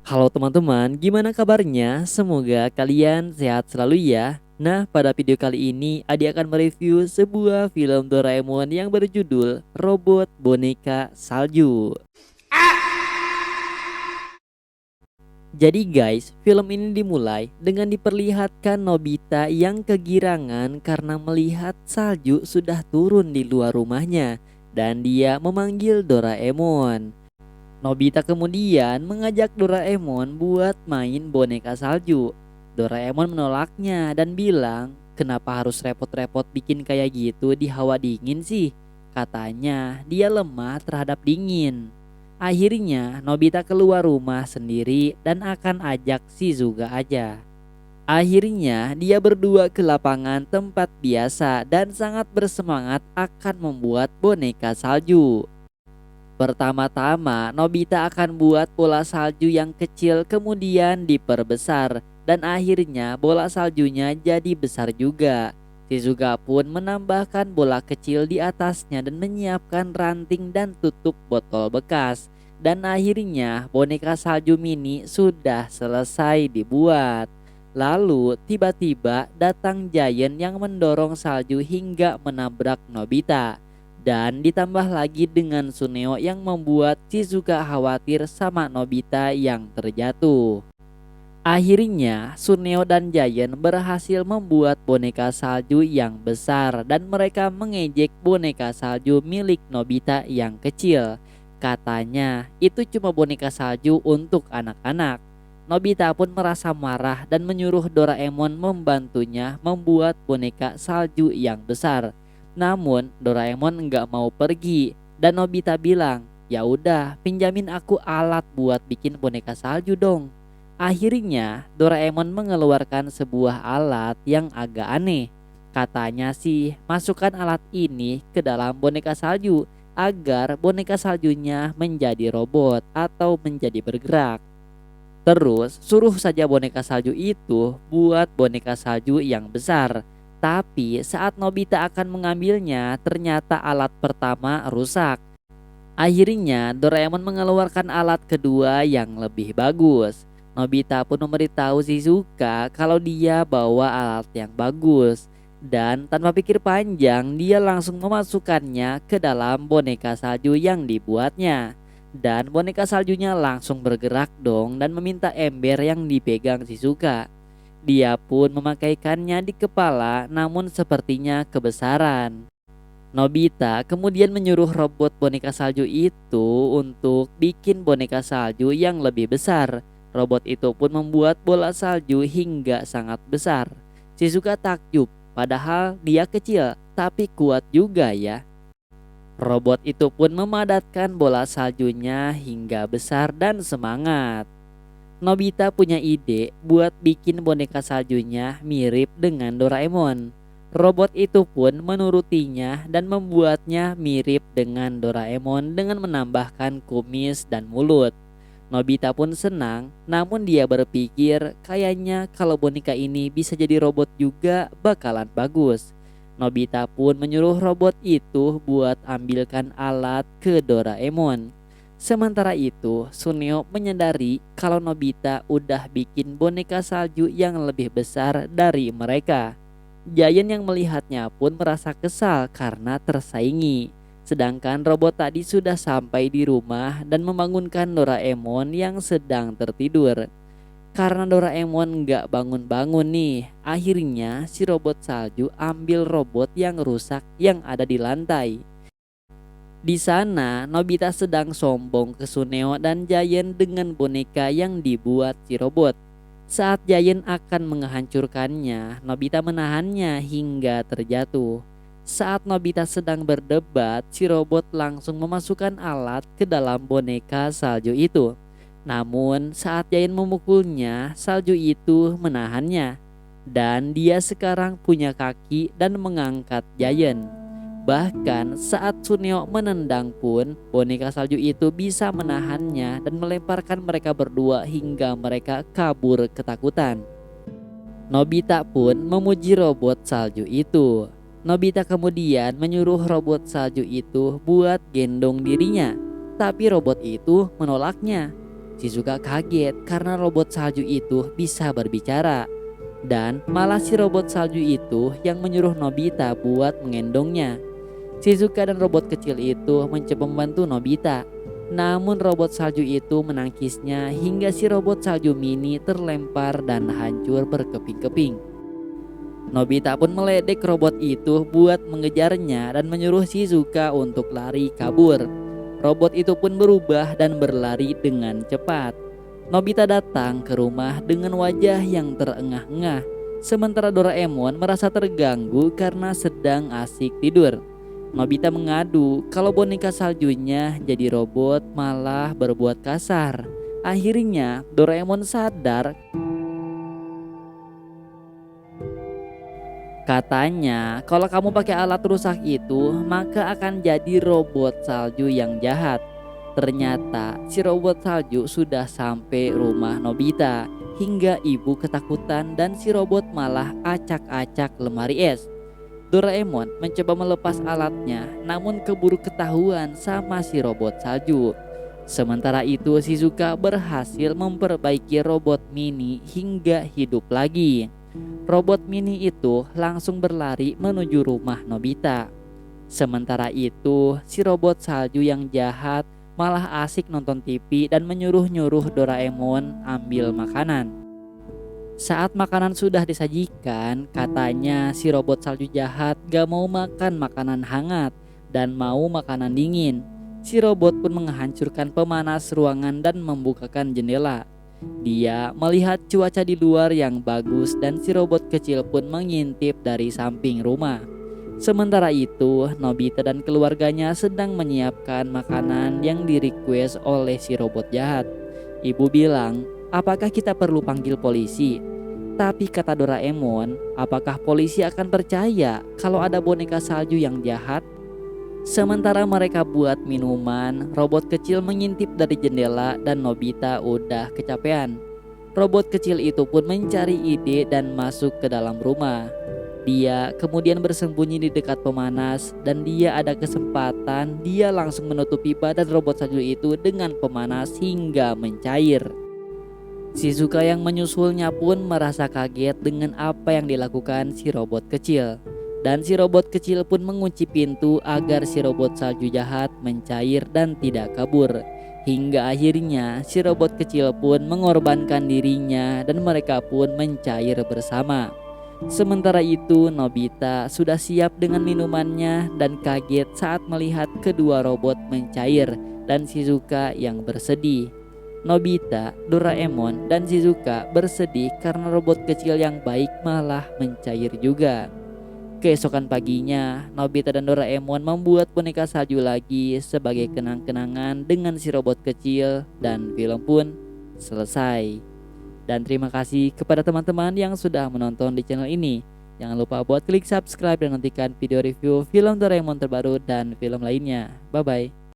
Halo teman-teman, gimana kabarnya? Semoga kalian sehat selalu ya. Nah, pada video kali ini Adi akan mereview sebuah film Doraemon yang berjudul Robot Boneka Salju. Jadi guys, film ini dimulai dengan diperlihatkan Nobita yang kegirangan karena melihat salju sudah turun di luar rumahnya dan dia memanggil Doraemon. Nobita kemudian mengajak Doraemon buat main boneka salju. Doraemon menolaknya dan bilang, "Kenapa harus repot-repot bikin kayak gitu di hawa dingin sih?" Katanya dia lemah terhadap dingin. Akhirnya Nobita keluar rumah sendiri dan akan ajak Shizuka aja. Akhirnya dia berdua ke lapangan tempat biasa dan sangat bersemangat akan membuat boneka salju. Pertama-tama, Nobita akan buat bola salju yang kecil kemudian diperbesar dan akhirnya bola saljunya jadi besar juga. Shizuka pun menambahkan bola kecil di atasnya dan menyiapkan ranting dan tutup botol bekas. Dan akhirnya boneka salju mini sudah selesai dibuat. Lalu tiba-tiba datang Giant yang mendorong salju hingga menabrak Nobita. Dan ditambah lagi dengan Suneo yang membuat Shizuka khawatir sama Nobita yang terjatuh. Akhirnya Suneo dan Giant berhasil membuat boneka salju yang besar dan mereka mengejek boneka salju milik Nobita yang kecil. Katanya itu cuma boneka salju untuk anak-anak. Nobita pun merasa marah dan menyuruh Doraemon membantunya membuat boneka salju yang besar. Namun Doraemon nggak mau pergi dan Nobita bilang, "Ya udah, pinjamin aku alat buat bikin boneka salju dong." Akhirnya Doraemon mengeluarkan sebuah alat yang agak aneh. Katanya sih masukkan alat ini ke dalam boneka salju agar boneka saljunya menjadi robot atau menjadi bergerak. Terus suruh saja boneka salju itu buat boneka salju yang besar. Tapi saat Nobita akan mengambilnya ternyata alat pertama rusak. Akhirnya Doraemon mengeluarkan alat kedua yang lebih bagus. Nobita pun memberitahu Shizuka kalau dia bawa alat yang bagus. Dan tanpa pikir panjang dia langsung memasukkannya ke dalam boneka salju yang dibuatnya. Dan boneka saljunya langsung bergerak dong dan meminta ember yang dipegang Shizuka. Dia pun memakaikannya di kepala namun sepertinya kebesaran. Nobita kemudian menyuruh robot boneka salju itu untuk bikin boneka salju yang lebih besar. Robot itu pun membuat bola salju hingga sangat besar. Shizuka takjub, padahal dia kecil tapi kuat juga ya. Robot itu pun memadatkan bola saljunya hingga besar dan semangat. Nobita punya ide buat bikin boneka saljunya mirip dengan Doraemon. Robot itu pun menurutinya dan membuatnya mirip dengan Doraemon dengan menambahkan kumis dan mulut. Nobita pun senang, namun dia berpikir kayaknya kalau boneka ini bisa jadi robot juga bakalan bagus. Nobita pun menyuruh robot itu buat ambilkan alat ke Doraemon. Sementara itu, Suneo menyadari kalau Nobita udah bikin boneka salju yang lebih besar dari mereka. Giant yang melihatnya pun merasa kesal karena tersaingi. Sedangkan robot tadi sudah sampai di rumah dan membangunkan Doraemon yang sedang tertidur. Karena Doraemon nggak bangun-bangun nih, akhirnya si robot salju ambil robot yang rusak yang ada di lantai. Di sana, Nobita sedang sombong ke Suneo dan Giant dengan boneka yang dibuat si robot. Saat Giant akan menghancurkannya, Nobita menahannya hingga terjatuh. Saat Nobita sedang berdebat, si robot langsung memasukkan alat ke dalam boneka salju itu. Namun, saat Giant memukulnya, salju itu menahannya. Dan dia sekarang punya kaki dan mengangkat Giant. Bahkan saat Suneo menendang pun, boneka salju itu bisa menahannya dan melemparkan mereka berdua hingga mereka kabur ketakutan. Nobita pun memuji robot salju itu. Nobita kemudian menyuruh robot salju itu buat gendong dirinya, tapi robot itu menolaknya. Shizuka kaget karena robot salju itu bisa berbicara. Dan malah si robot salju itu yang menyuruh Nobita buat mengendongnya. Shizuka dan robot kecil itu mencoba membantu Nobita. Namun robot salju itu menangkisnya hingga si robot salju mini terlempar dan hancur berkeping-keping. Nobita pun meledek robot itu buat mengejarnya dan menyuruh Shizuka untuk lari kabur. Robot itu pun berubah dan berlari dengan cepat. Nobita datang ke rumah dengan wajah yang terengah-engah. Sementara Doraemon merasa terganggu karena sedang asik tidur. Nobita mengadu kalau boneka saljunya jadi robot malah berbuat kasar. Akhirnya Doraemon sadar. Katanya, kalau kamu pakai alat rusak itu, maka akan jadi robot salju yang jahat. Ternyata si robot salju sudah sampai rumah Nobita. Hingga ibu ketakutan dan si robot malah acak-acak lemari es. Doraemon mencoba melepas alatnya, namun keburu ketahuan sama si robot salju. Sementara itu Shizuka berhasil memperbaiki robot mini hingga hidup lagi. Robot mini itu langsung berlari menuju rumah Nobita. Sementara itu, si robot salju yang jahat malah asik nonton TV dan menyuruh-nyuruh Doraemon ambil makanan. Saat makanan sudah disajikan, katanya si robot salju jahat gak mau makan makanan hangat dan mau makanan dingin. Si robot pun menghancurkan pemanas ruangan dan membukakan jendela. Dia melihat cuaca di luar yang bagus dan si robot kecil pun mengintip dari samping rumah. Sementara itu, Nobita dan keluarganya sedang menyiapkan makanan yang di-request oleh si robot jahat. Ibu bilang, apakah kita perlu panggil polisi? Tapi kata Doraemon, apakah polisi akan percaya kalau ada boneka salju yang jahat? Sementara mereka buat minuman, robot kecil mengintip dari jendela dan Nobita udah kecapean. Robot kecil itu pun mencari ide dan masuk ke dalam rumah. Dia kemudian bersembunyi di dekat pemanas dan dia ada kesempatan, dia langsung menutupi badan robot salju itu dengan pemanas hingga mencair. Shizuka yang menyusulnya pun merasa kaget dengan apa yang dilakukan si robot kecil. Dan si robot kecil pun mengunci pintu agar si robot salju jahat mencair dan tidak kabur. Hingga akhirnya si robot kecil pun mengorbankan dirinya dan mereka pun mencair bersama. Sementara itu Nobita sudah siap dengan minumannya dan kaget saat melihat kedua robot mencair dan Shizuka yang bersedih. Nobita, Doraemon, dan Shizuka bersedih karena robot kecil yang baik malah mencair juga. Keesokan paginya, Nobita dan Doraemon membuat boneka salju lagi sebagai kenang-kenangan dengan si robot kecil dan film pun selesai. Dan terima kasih kepada teman-teman yang sudah menonton di channel ini. Jangan lupa buat klik subscribe dan nantikan video review film Doraemon terbaru dan film lainnya. Bye bye.